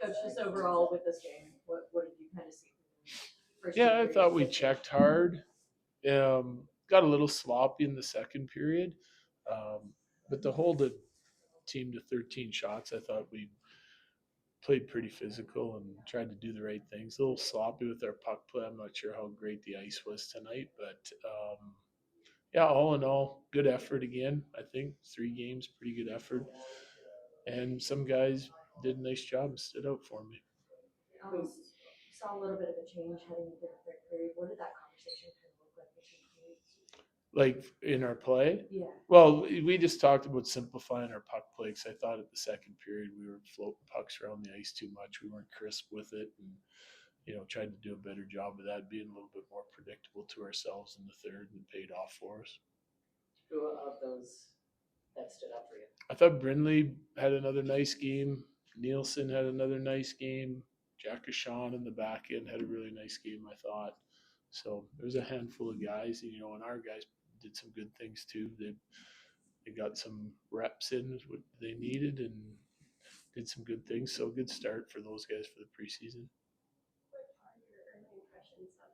Coach, just overall with this game, what did you kind of see? Yeah, I thought we checked hard. Got a little sloppy in the second period, but to hold the team to 13 shots, I thought we played pretty physical and tried to do the right things. A little sloppy with our puck play. I'm not sure how great the ice was tonight, but yeah, all in all, good effort again. I think 3 games, pretty good effort, and some guys did a nice job and stood out for me. Saw a little bit of a change heading into the third period. What did that conversation kind of look like between periods? Like in our play, Yeah. well, we just talked about simplifying our puck play because I thought at the second period we were floating pucks around the ice too much. We weren't crisp with it, and tried to do a better job of that, being a little bit more predictable to ourselves in the third, and it paid off for us. Who of those that stood up for you? I thought Brindley had another nice game. Nielsen had another nice game. Jack Sean in the back end had a really nice game, I thought. So there was a handful of guys, and our guys did some good things too. They got some reps in what they needed and did some good things. So good start for those guys for the preseason. What are your early impressions of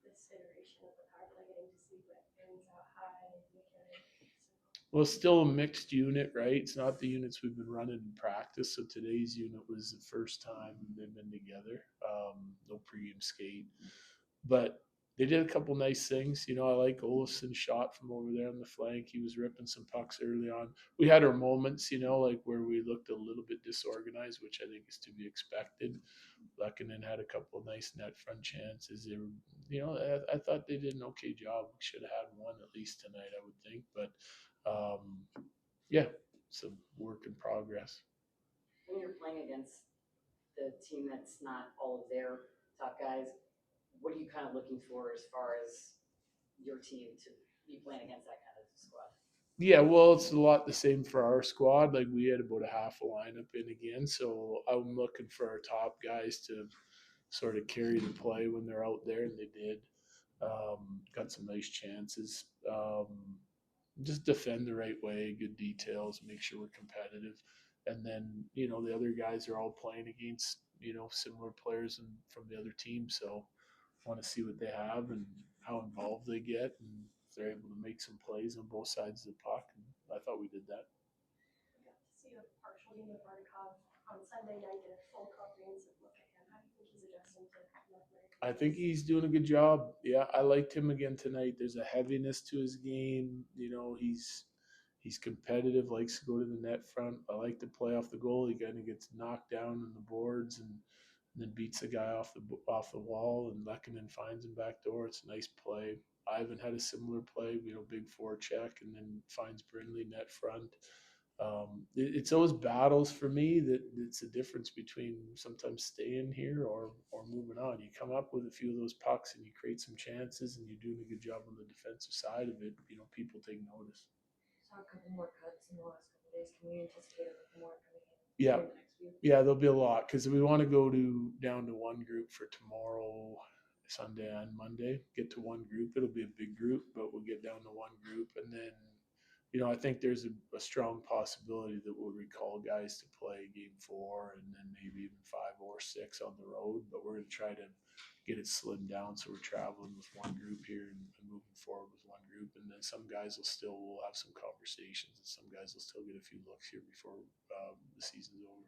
this iteration of the power play, getting to see what fans out high, McKinnon? Well, it's still a mixed unit, right? It's not the units we've been running in practice. So today's unit was the first time they've been together. No pregame skate, but they did a couple nice things. I like Olafson's shot from over there on the flank. He was ripping some pucks early on. We had our moments, like where we looked a little bit disorganized, which I think is to be expected. Lehkonen had a couple of nice net front chances. They were, I thought they did an okay job. We should have had one at least tonight, I would think. But yeah, it's a work in progress. When you're playing against the team that's not all of their top guys, what are you kind of looking for as far as your team to be playing against that kind of squad? Yeah, well, it's a lot the same for our squad. Like we had about a half a lineup in again, so I'm looking for our top guys to sort of carry the play when they're out there, and they did. Got some nice chances. Just defend the right way, good details, make sure we're competitive, and then the other guys are all playing against similar players and from the other team, so want to see what they have and how involved they get, and if they're able to make some plays on both sides of the puck. And I thought we did that. We got to see a partial game of Bartikov on Sunday night and a full comprehensive look at him. How do you think he's adjusting to North America? I think he's doing a good job. Yeah, I liked him again tonight. There's a heaviness to his game. He's competitive, likes to go to the net front. I like to play off the goal. He kind of gets knocked down on the boards and then beats the guy off the wall, and Lehkonen finds him back door. It's a nice play. Ivan had a similar play, big forecheck, and then finds Brindley net front. It's those battles for me that it's the difference between sometimes staying here or moving on. You come up with a few of those pucks and you create some chances and you're doing a good job on the defensive side of it. People take notice. Saw a couple more cuts in the last couple of days. Can we anticipate a couple more coming in? Yeah. In the next few? Yeah, there'll be a lot because we want to go down to one group for tomorrow, Sunday and Monday. Get to one group. It'll be a big group, but we'll get down to one group, and then I think there's a strong possibility that we'll recall guys to play game 4 and then maybe even 5 or 6 on the road. But we're going to try to get it slimmed down so we're traveling with one group here and moving forward with one group. And then some guys will have some conversations, and some guys will still get a few looks here before the season's over.